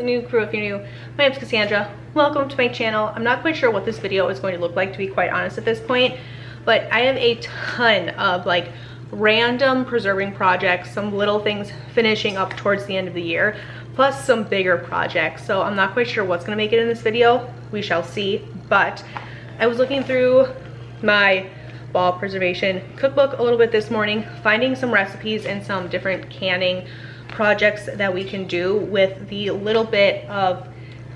new crew if you're new. My name's Cassandra. Welcome to my channel. I'm not quite sure what this video is going to look like, to be quite honest at this point, but I have a ton of like random preserving projects, some little things finishing up towards the end of the year, plus some bigger projects. So I'm not quite sure what's going to make it in this video. We shall see. But I was looking through my ball preservation cookbook a little bit this morning, finding some recipes and some different canning projects that we can do with the little bit of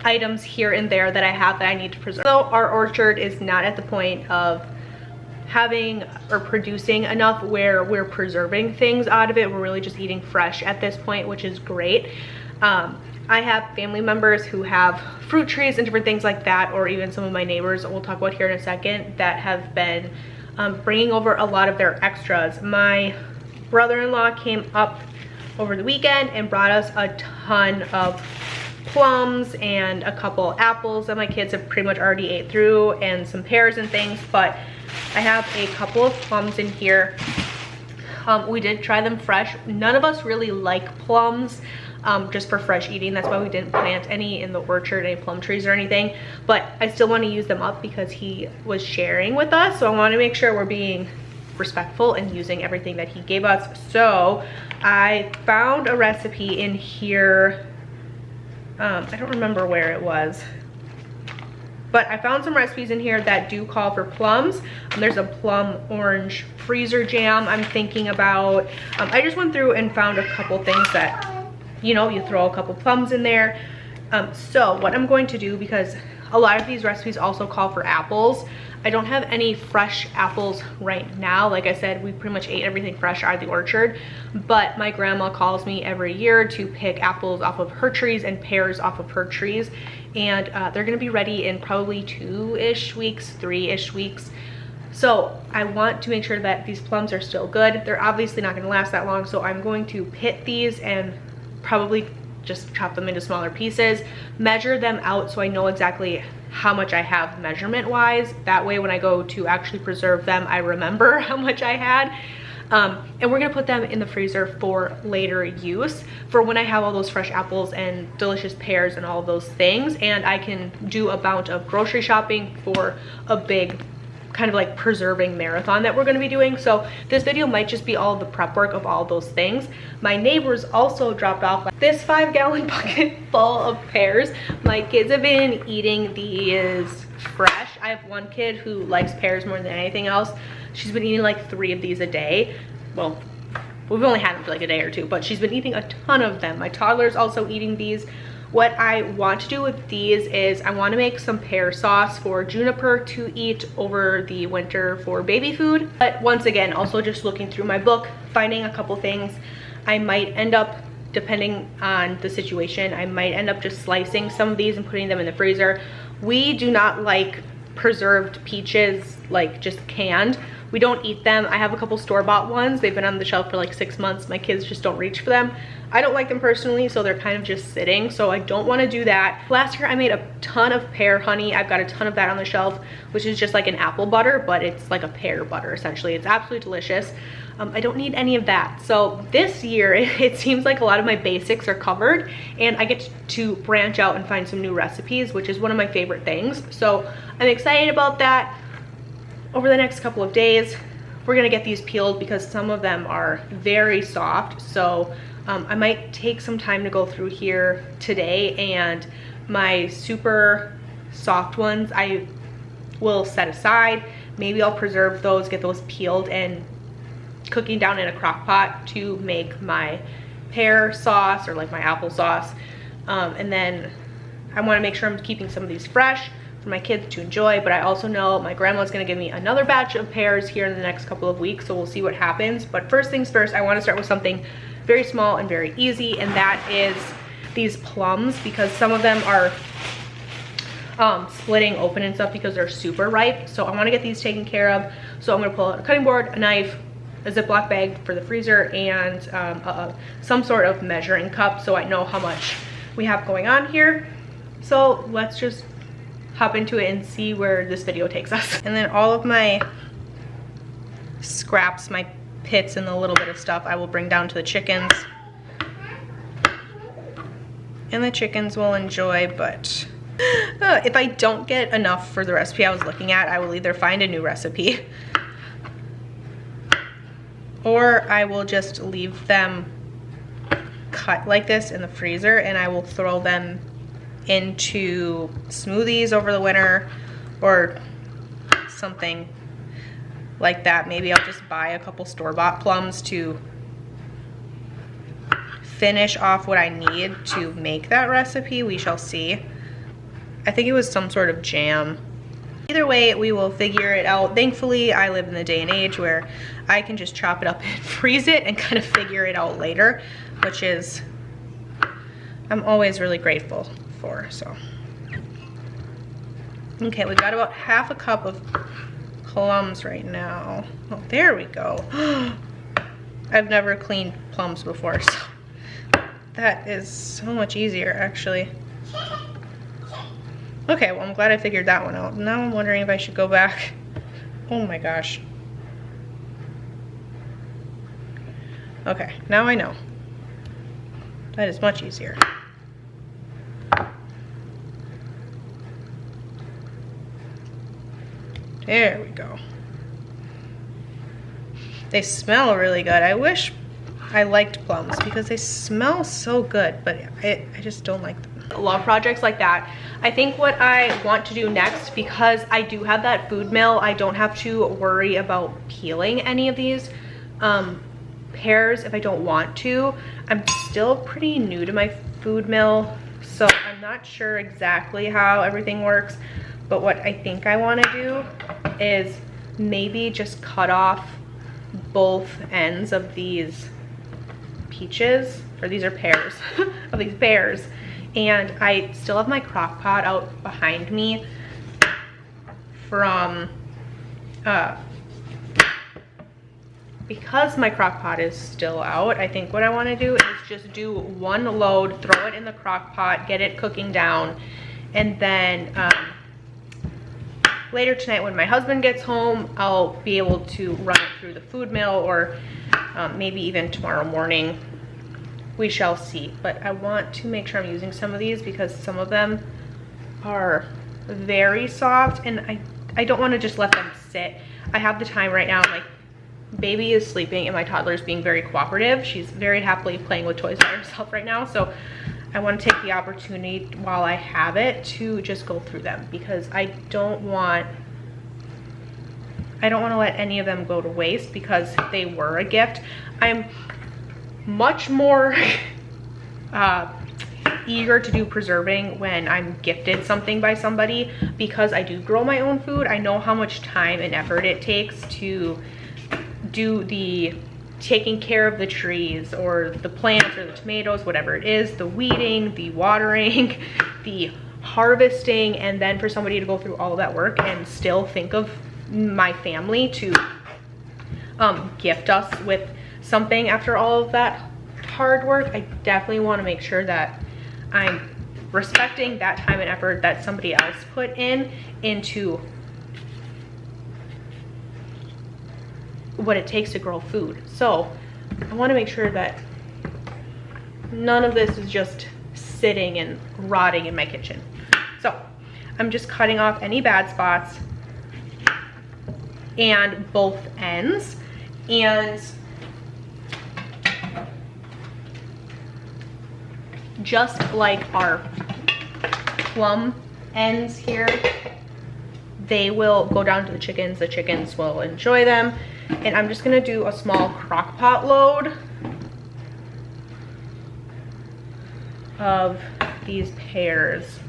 items here and there that I have that I need to preserve. So our orchard is not at the point of having or producing enough where we're preserving things out of it. We're really just eating fresh at this point, which is great. I have family members who have fruit trees and different things like that, or even some of my neighbors we'll talk about here in a second, that have been bringing over a lot of their extras. My brother-in-law came up over the weekend and brought us a ton of plums and a couple apples that my kids have pretty much already ate through, and some pears and things. But I have a couple of plums in here. We did try them fresh. None of us really like plums just for fresh eating. That's why we didn't plant any in the orchard, any plum trees or anything. But I still want to use them up because he was sharing with us. So I want to make sure we're being respectful and using everything that he gave us. So I found a recipe in here. I don't remember where it was, but I found some recipes in here that do call for plums. There's a plum orange freezer jam I'm thinking about. I just went through and found a couple things that, you know, you throw a couple plums in there. So what I'm going to do, because a lot of these recipes also call for apples, I don't have any fresh apples right now. Like I said, we pretty much ate everything fresh out of the orchard, but my grandma calls me every year to pick apples off of her trees and pears off of her trees, and they're gonna be ready in probably 2-ish weeks, 3-ish weeks. So I want to make sure that these plums are still good. They're obviously not gonna last that long, so I'm going to pit these and probably just chop them into smaller pieces, measure them out so I know exactly how much I have measurement wise. That way when I go to actually preserve them, I remember how much I had. And we're gonna put them in the freezer for later use, for when I have all those fresh apples and delicious pears and all of those things, and I can do a bout of grocery shopping for a big kind of like preserving marathon that we're going to be doing. So this video might just be all of the prep work of all those things. My neighbors also dropped off this 5-gallon bucket full of pears. My kids have been eating these fresh. I have one kid who likes pears more than anything else. She's been eating like 3 of these a day. Well, we've only had them for like a day or 2, but she's been eating a ton of them. My toddler's also eating these. What I want to do with these is I want to make some pear sauce for Juniper to eat over the winter for baby food. But once again, also just looking through my book, finding a couple things. I might end up, depending on the situation, I might end up just slicing some of these and putting them in the freezer. We do not like preserved peaches, like just canned. We don't eat them. I have a couple store-bought ones. They've been on the shelf for like 6 months. My kids just don't reach for them. I don't like them personally, so they're kind of just sitting, so I don't want to do that. Last year I made a ton of pear honey. I've got a ton of that on the shelf, which is just like an apple butter, but it's like a pear butter essentially. It's absolutely delicious. I don't need any of that. So this year it seems like a lot of my basics are covered, and I get to branch out and find some new recipes, which is one of my favorite things. So I'm excited about that. Over the next couple of days, we're gonna get these peeled because some of them are very soft. So I might take some time to go through here today, and my super soft ones I will set aside. Maybe I'll preserve those, get those peeled and cooking down in a crock pot to make my pear sauce or like my apple sauce. And then I want to make sure I'm keeping some of these fresh for my kids to enjoy, but I also know my grandma's gonna give me another batch of pears here in the next couple of weeks, so we'll see what happens. But first things first, I want to start with something very small and very easy, and that is these plums, because some of them are splitting open and stuff because they're super ripe. So I want to get these taken care of. So I'm going to pull out a cutting board, a knife, a Ziploc bag for the freezer, and some sort of measuring cup so I know how much we have going on here. So let's just hop into it and see where this video takes us. And then all of my scraps, my pits and the little bit of stuff, I will bring down to the chickens. and the chickens will enjoy, but if I don't get enough for the recipe I was looking at, I will either find a new recipe or I will just leave them cut like this in the freezer, and I will throw them into smoothies over the winter or something like that. Maybe I'll just buy a couple store-bought plums to finish off what I need to make that recipe. We shall see. I think it was some sort of jam. Either way, we will figure it out. Thankfully, I live in the day and age where I can just chop it up and freeze it and kind of figure it out later, which is, I'm always really grateful for, so. Okay, we've got about half a cup of plums right now. Oh, there we go. I've never cleaned plums before, so that is so much easier, actually. Okay, well, I'm glad I figured that one out. Now I'm wondering if I should go back. Oh my gosh. Okay, now I know. That is much easier. There we go. They smell really good. I wish I liked plums because they smell so good, but I just don't like them. I love projects like that. I think what I want to do next, because I do have that food mill, I don't have to worry about peeling any of these pears if I don't want to. I'm still pretty new to my food mill, so I'm not sure exactly how everything works, but what I think I want to do is maybe just cut off both ends of these peaches, or these are pears, of these pears. And I still have my crock pot out behind me from, because my crock pot is still out, I think what I want to do is just do one load, throw it in the crock pot, get it cooking down, and then later tonight when my husband gets home, I'll be able to run it through the food mill, or maybe even tomorrow morning. We shall see, but I want to make sure I'm using some of these because some of them are very soft, and I don't want to just let them sit. I have the time right now. My baby is sleeping and my toddler is being very cooperative. She's very happily playing with toys by herself right now, so I want to take the opportunity while I have it to just go through them, because I don't want to let any of them go to waste because they were a gift. I'm much more eager to do preserving when I'm gifted something by somebody, because I do grow my own food. I know how much time and effort it takes to do the taking care of the trees or the plants or the tomatoes, whatever it is, the weeding, the watering, the harvesting, and then for somebody to go through all of that work and still think of my family to gift us with something after all of that hard work. I definitely want to make sure that I'm respecting that time and effort that somebody else put into what it takes to grow food. So I want to make sure that none of this is just sitting and rotting in my kitchen. So I'm just cutting off any bad spots and both ends, and just like our plum ends here, they will go down to the chickens will enjoy them. And I'm just gonna do a small crock pot load of these pears,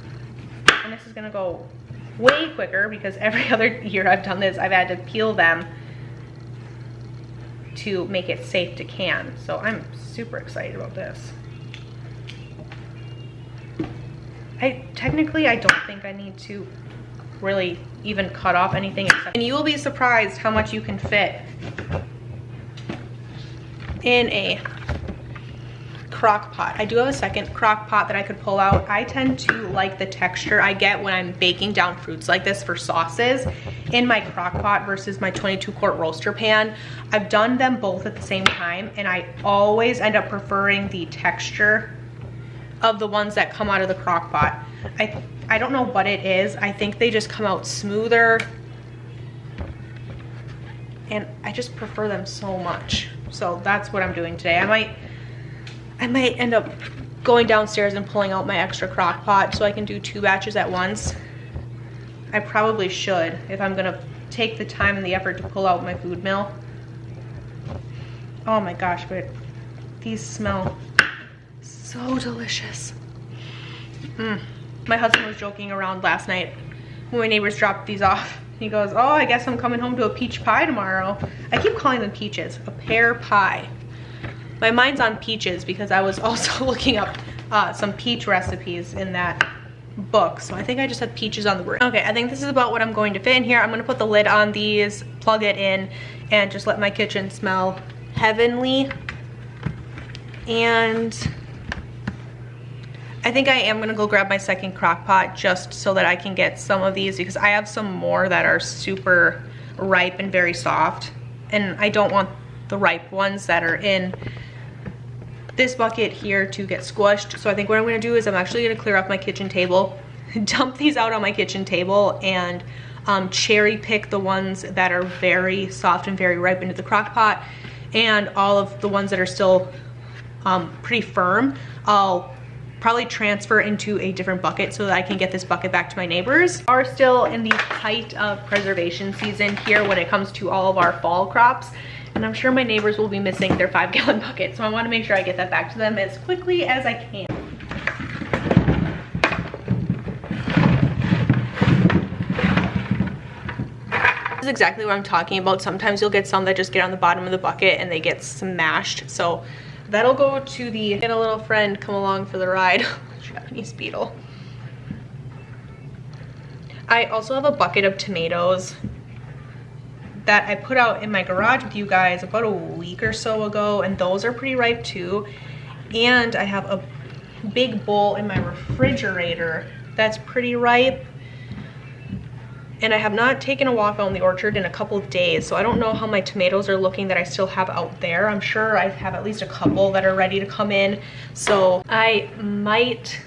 and this is gonna go way quicker because every other year I've done this, I've had to peel them to make it safe to can. So I'm super excited about this. Technically I don't think I need to really even cut off anything except, and you will be surprised how much you can fit in a crock pot. I do have a second crock pot that I could pull out. I tend to like the texture I get when I'm baking down fruits like this for sauces in my crock pot versus my 22-quart roaster pan. I've done them both at the same time, and I always end up preferring the texture of the ones that come out of the crock pot. I don't know what it is. I think they just come out smoother. And I just prefer them so much. So that's what I'm doing today. I might end up going downstairs and pulling out my extra crock pot so I can do 2 batches at once. I probably should if I'm gonna take the time and the effort to pull out my food mill. Oh my gosh, but these smell so delicious. My husband was joking around last night when my neighbors dropped these off. He goes, oh, I guess I'm coming home to a peach pie tomorrow. I keep calling them peaches, a pear pie. My mind's on peaches because I was also looking up some peach recipes in that book. So I think I just had peaches on the brain. Okay, I think this is about what I'm going to fit in here. I'm gonna put the lid on these, plug it in, and just let my kitchen smell heavenly. And I think I am gonna go grab my second crock pot just so that I can get some of these, because I have some more that are super ripe and very soft, and I don't want the ripe ones that are in this bucket here to get squished. So I think what I'm gonna do is I'm actually gonna clear off my kitchen table, dump these out on my kitchen table, and cherry pick the ones that are very soft and very ripe into the crock pot, and all of the ones that are still pretty firm, I'll probably transfer into a different bucket so that I can get this bucket back to my neighbors. We are still in the height of preservation season here when it comes to all of our fall crops, and I'm sure my neighbors will be missing their 5-gallon bucket, so I want to make sure I get that back to them as quickly as I can. This is exactly what I'm talking about. Sometimes you'll get some that just get on the bottom of the bucket and they get smashed, so that'll go to the get a little friend come along for the ride Japanese beetle. I also have a bucket of tomatoes that I put out in my garage with you guys about a week or so ago, and those are pretty ripe too. And I have a big bowl in my refrigerator that's pretty ripe. And I have not taken a walk on the orchard in a couple of days, so I don't know how my tomatoes are looking that I still have out there. I'm sure I have at least a couple that are ready to come in. So I might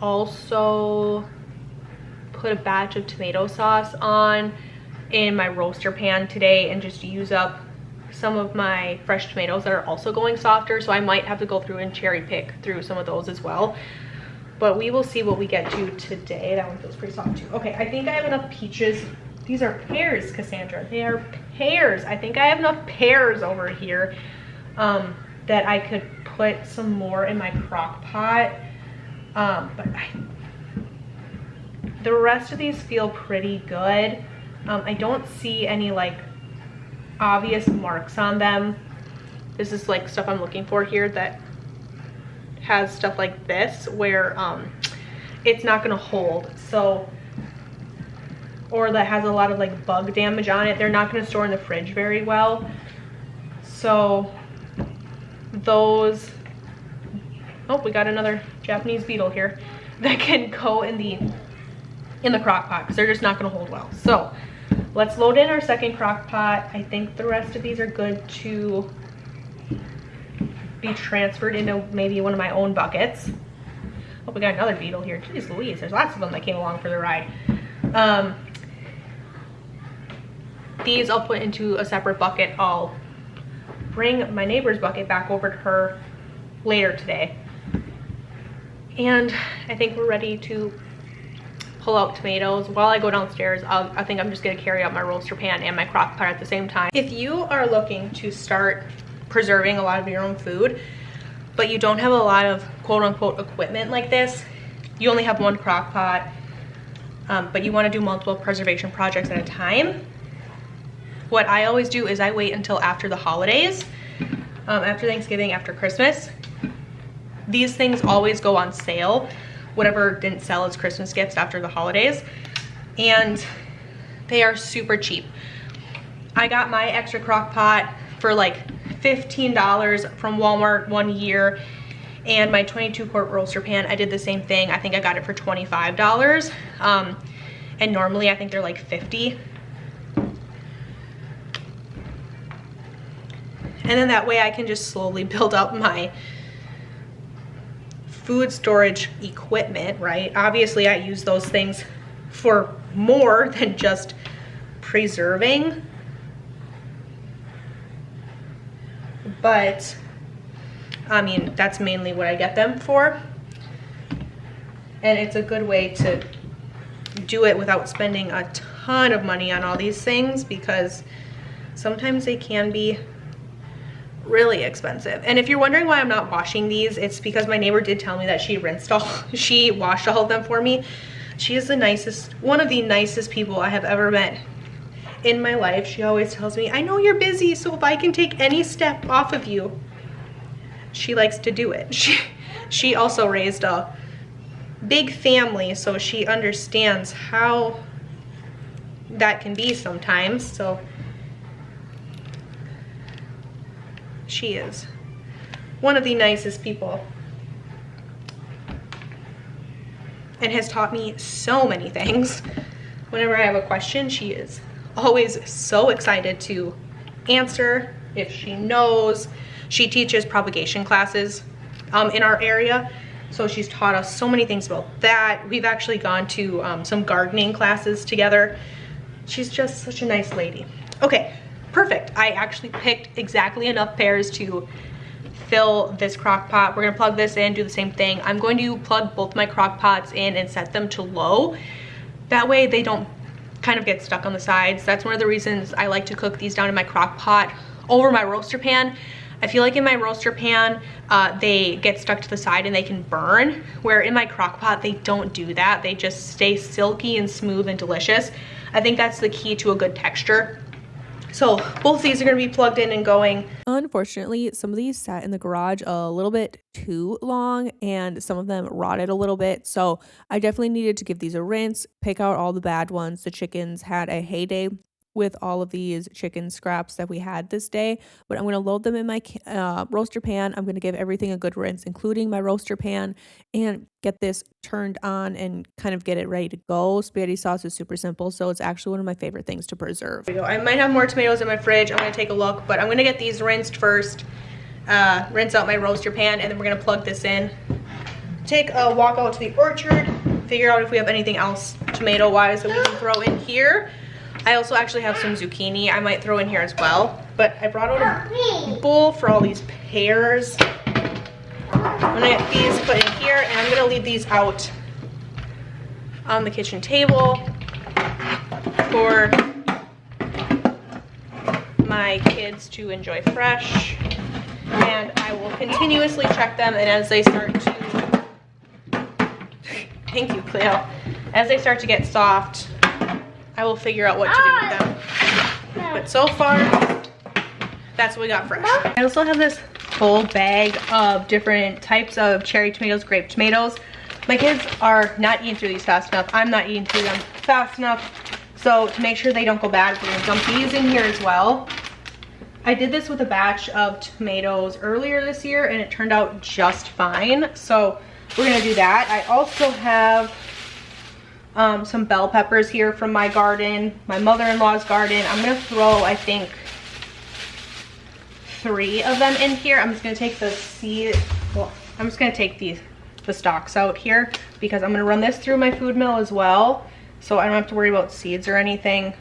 also put a batch of tomato sauce on in my roaster pan today and just use up some of my fresh tomatoes that are also going softer. So I might have to go through and cherry pick through some of those as well. But we will see what we get to today. That one feels pretty soft too. Okay, I think I have enough peaches. These are pears, Cassandra. They are pears. I think I have enough pears over here that I could put some more in my crock pot. The rest of these feel pretty good. I don't see any like obvious marks on them. This is like stuff I'm looking for here that has stuff like this where it's not gonna hold, so, or that has a lot of like bug damage on it. They're not gonna store in the fridge very well. So those, oh, we got another Japanese beetle here that can go in the crock pot because they're just not gonna hold well. So let's load in our second crock pot. I think the rest of these are good to be transferred into maybe one of my own buckets. Oh, we got another beetle here. Jeez Louise, there's lots of them that came along for the ride. These I'll put into a separate bucket. I'll bring my neighbor's bucket back over to her later today. And I think we're ready to pull out tomatoes. While I go downstairs, I think I'm just gonna carry out my roaster pan and my crock pot at the same time. If you are looking to start preserving a lot of your own food, but you don't have a lot of quote-unquote equipment like this, you only have one crock pot, but you want to do multiple preservation projects at a time, what I always do is I wait until after the holidays, after Thanksgiving, after Christmas. These things always go on sale, whatever didn't sell as Christmas gifts after the holidays, and they are super cheap. I got my extra crock pot for like $15 from Walmart one year, and my 22-quart roaster pan, I did the same thing. I think I got it for $25, and normally I think they're like $50. And then that way I can just slowly build up food storage equipment, right? Obviously I use those things for more than just preserving, but I mean, that's mainly what I get them for. And it's a good way to do it without spending a ton of money on all these things, because sometimes they can be really expensive. And if you're wondering why I'm not washing these, it's because my neighbor did tell me that she washed all of them for me. She is the nicest, one of the nicest people I have ever met in my life. She always tells me, I know you're busy, so if I can take any step off of you. She likes to do it. She also raised a big family, so she understands how that can be sometimes. So she is one of the nicest people and has taught me so many things. Whenever I have a question, she is always so excited to answer if she knows. She teaches propagation classes in our area, so she's taught us so many things about that. We've actually gone to some gardening classes together. She's just such a nice lady. Okay, perfect. I actually picked exactly enough pears to fill this crock pot. We're gonna plug this in, do the same thing. I'm going to plug both my crock pots in and set them to low. That way they don't kind of get stuck on the sides. That's one of the reasons I like to cook these down in my crock pot over my roaster pan. I feel like in my roaster pan, they get stuck to the side and they can burn, where in my crock pot, they don't do that. They just stay silky and smooth and delicious. I think that's the key to a good texture. So both these are gonna be plugged in and going. Unfortunately, some of these sat in the garage a little bit too long and some of them rotted a little bit. So I definitely needed to give these a rinse, pick out all the bad ones. The chickens had a heyday with all of these chicken scraps that we had this day, but I'm going to load them in my roaster pan. I'm going to give everything a good rinse, including my roaster pan, and get this turned on and kind of get it ready to go. Spaghetti sauce is super simple, so it's actually one of my favorite things to preserve. There we go. I might have more tomatoes in my fridge. I'm going to take a look, but I'm going to get these rinsed first, rinse out my roaster pan, and then we're going to plug this in. Take a walk out to the orchard, figure out if we have anything else tomato-wise that we can throw in here. I also actually have some zucchini I might throw in here as well. But I brought out a bowl for all these pears. I'm gonna get these put in here, and I'm gonna leave these out on the kitchen table for my kids to enjoy fresh. And I will continuously check them, and as they start to, thank you, Cleo, as they start to get soft, I will figure out what to do with them. But so far, that's what we got fresh. I also have this whole bag of different types of cherry tomatoes, grape tomatoes. My kids are not eating through these fast enough. I'm not eating through them fast enough. So to make sure they don't go bad, we're gonna dump these in here as well. I did this with a batch of tomatoes earlier this year and it turned out just fine. So we're gonna do that. I also have some bell peppers here from my garden, my mother-in-law's garden. I'm gonna throw, I think, 3 of them in here. I'm just gonna take the seed, well, I'm just gonna take the stalks out here because I'm gonna run this through my food mill as well, so I don't have to worry about seeds or anything.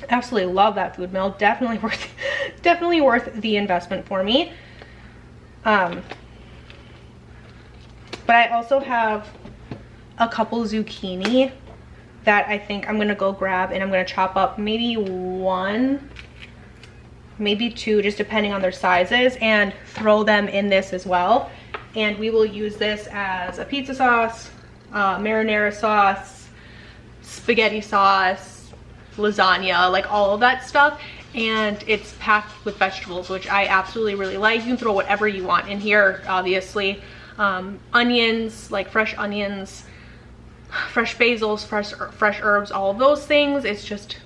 Absolutely love that food mill. Definitely worth the investment for me. But I also have a couple zucchini that I think I'm gonna go grab, and I'm gonna chop up maybe 1, maybe 2, just depending on their sizes, and throw them in this as well. And we will use this as a pizza sauce, marinara sauce, spaghetti sauce, lasagna, like all of that stuff. And it's packed with vegetables, which I absolutely really like. You can throw whatever you want in here, obviously. Onions, like fresh onions, fresh basils, fresh herbs, all of those things. It's just,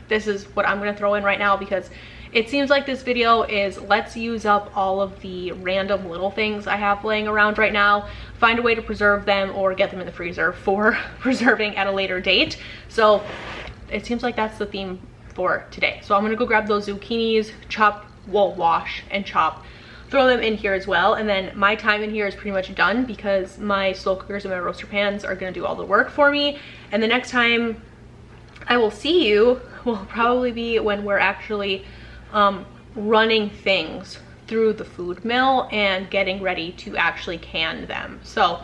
this is what I'm gonna throw in right now because it seems like this video is let's use up all of the random little things I have laying around right now, find a way to preserve them or get them in the freezer for preserving at a later date. So it seems like that's the theme for today. So I'm gonna go grab those zucchinis, wash and chop throw them in here as well. And then my time in here is pretty much done because my slow cookers and my roaster pans are gonna do all the work for me. And the next time I will see you will probably be when we're actually running things through the food mill and getting ready to actually can them. So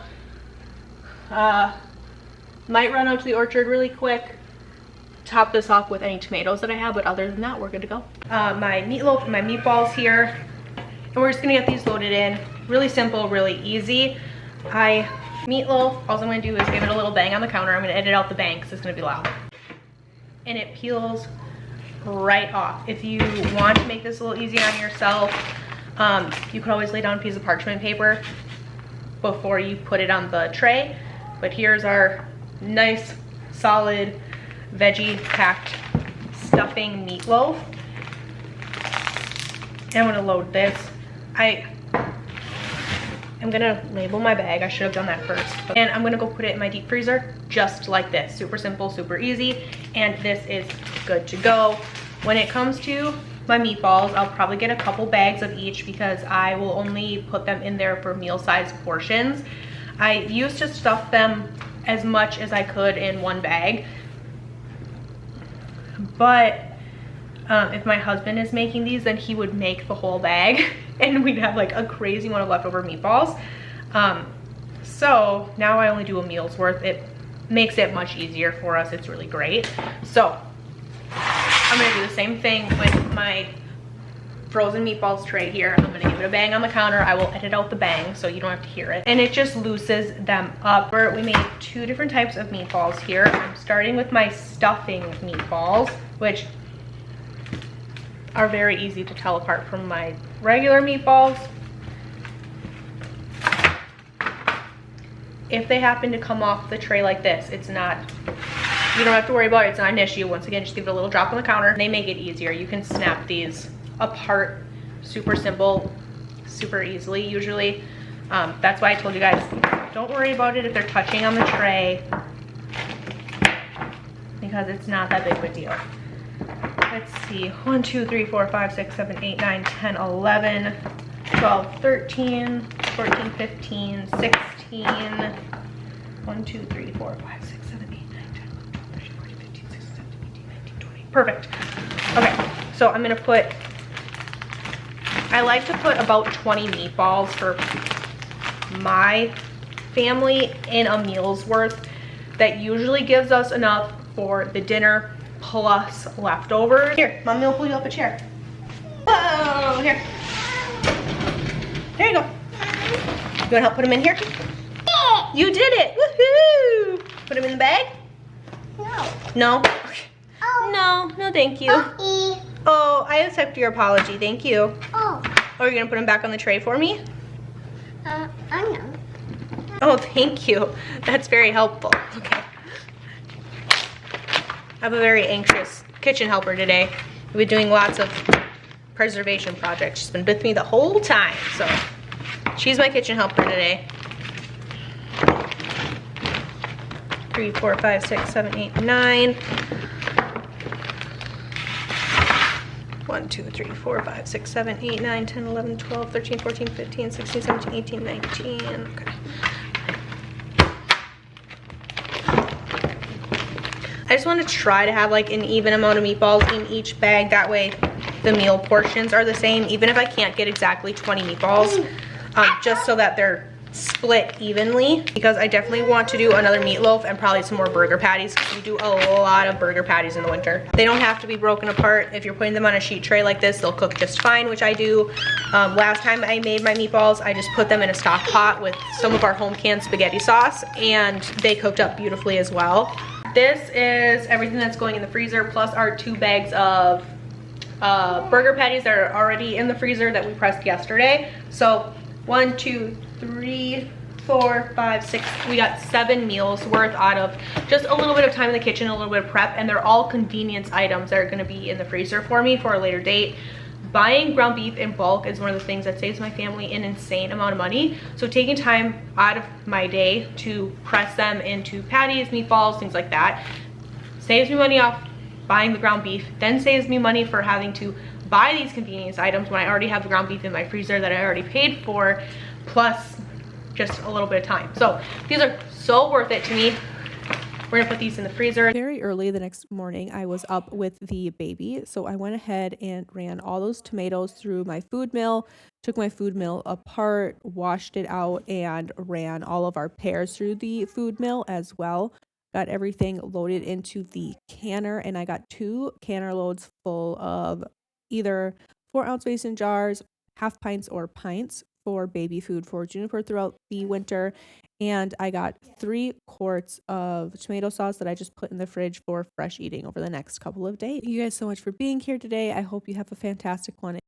might run out to the orchard really quick, top this off with any tomatoes that I have, but other than that, we're good to go. My meatloaf and my meatballs here, and we're just gonna get these loaded in. Really simple, really easy. Meatloaf, all I'm gonna do is give it a little bang on the counter. I'm gonna edit out the bang because it's gonna be loud. And it peels right off. If you want to make this a little easier on yourself, you could always lay down a piece of parchment paper before you put it on the tray. But here's our nice, solid, veggie packed stuffing meatloaf. And I'm gonna load this. I'm gonna label my bag. I should have done that first. And I'm gonna go put it in my deep freezer just like this. Super simple, super easy. And this is good to go. When it comes to my meatballs, I'll probably get a couple bags of each because I will only put them in there for meal-sized portions. I used to stuff them as much as I could in one bag. But if my husband is making these, then he would make the whole bag and we'd have like a crazy amount of leftover meatballs. So now I only do a meal's worth. It makes it much easier for us. It's really great. So I'm gonna do the same thing with my frozen meatballs tray here. I'm gonna give it a bang on the counter. I will edit out the bang so you don't have to hear it. And it just loosens them up. We made two different types of meatballs here. I'm starting with my stuffing meatballs, which are very easy to tell apart from my regular meatballs. If they happen to come off the tray like this, you don't have to worry about it. It's not an issue. Once again, just give it a little drop on the counter. They make it easier. You can snap these apart super simple, super easily usually. That's why I told you guys, don't worry about it if they're touching on the tray because it's not that big of a deal. Let's see, 1, 2, 3, 4, 5, 6, 7, 8, 9, 10, 11, 12, 13, 14, 15, 16, 1, 2, 3, 4, 5, 6, 7, 8, 9, 10, 11, 12, 13, 14, 15, 16, 17, 18, 19, 20. Perfect. Okay, so I'm gonna put, I like to put about 20 meatballs for my family in a meal's worth. That usually gives us enough for the dinner plus leftovers. Here, Mommy will pull you up a chair. Whoa, here. There you go. You wanna help put them in here? You did it, woohoo! Put them in the bag? No. No? No, no thank you. Oh, I accept your apology, thank you. Oh. Oh, you're gonna put them back on the tray for me? I know. Oh, thank you. That's very helpful. Okay. I have a very anxious kitchen helper today. We've been doing lots of preservation projects. She's been with me the whole time, so she's my kitchen helper today. 3, 4, 5, 6, 7, 8, 9. 1, 2, 3, 4, 5, 6, 7, 8, 9, 10, 11, 12, 13, 14, 15, 16, 17, 18, 19. Okay. I just want to try to have like an even amount of meatballs in each bag. That way the meal portions are the same, even if I can't get exactly 20 meatballs, just so that they're split evenly, because I definitely want to do another meatloaf and probably some more burger patties because we do a lot of burger patties in the winter. They don't have to be broken apart. If you're putting them on a sheet tray like this, they'll cook just fine, which I do. Last time I made my meatballs, I just put them in a stock pot with some of our home canned spaghetti sauce and they cooked up beautifully as well. This is everything that's going in the freezer plus our 2 bags of burger patties that are already in the freezer that we pressed yesterday. So 1, 2, 3, 4, 5, 6. We got 7 meals worth out of just a little bit of time in the kitchen, a little bit of prep, and they're all convenience items that are going to be in the freezer for me for a later date. Buying ground beef in bulk is one of the things that saves my family an insane amount of money. So taking time out of my day to press them into patties, meatballs, things like that, saves me money off buying the ground beef, then saves me money for having to buy these convenience items when I already have the ground beef in my freezer that I already paid for, plus just a little bit of time. So these are so worth it to me. We're gonna put these in the freezer. Very early the next morning, I was up with the baby, so I went ahead and ran all those tomatoes through my food mill, took my food mill apart, washed it out, and ran all of our pears through the food mill as well. Got everything loaded into the canner, and I got 2 canner loads full of either 4-ounce mason jars, half pints or pints for baby food for Juniper throughout the winter. And I got 3 quarts of tomato sauce that I just put in the fridge for fresh eating over the next couple of days. Thank you guys so much for being here today. I hope you have a fantastic one.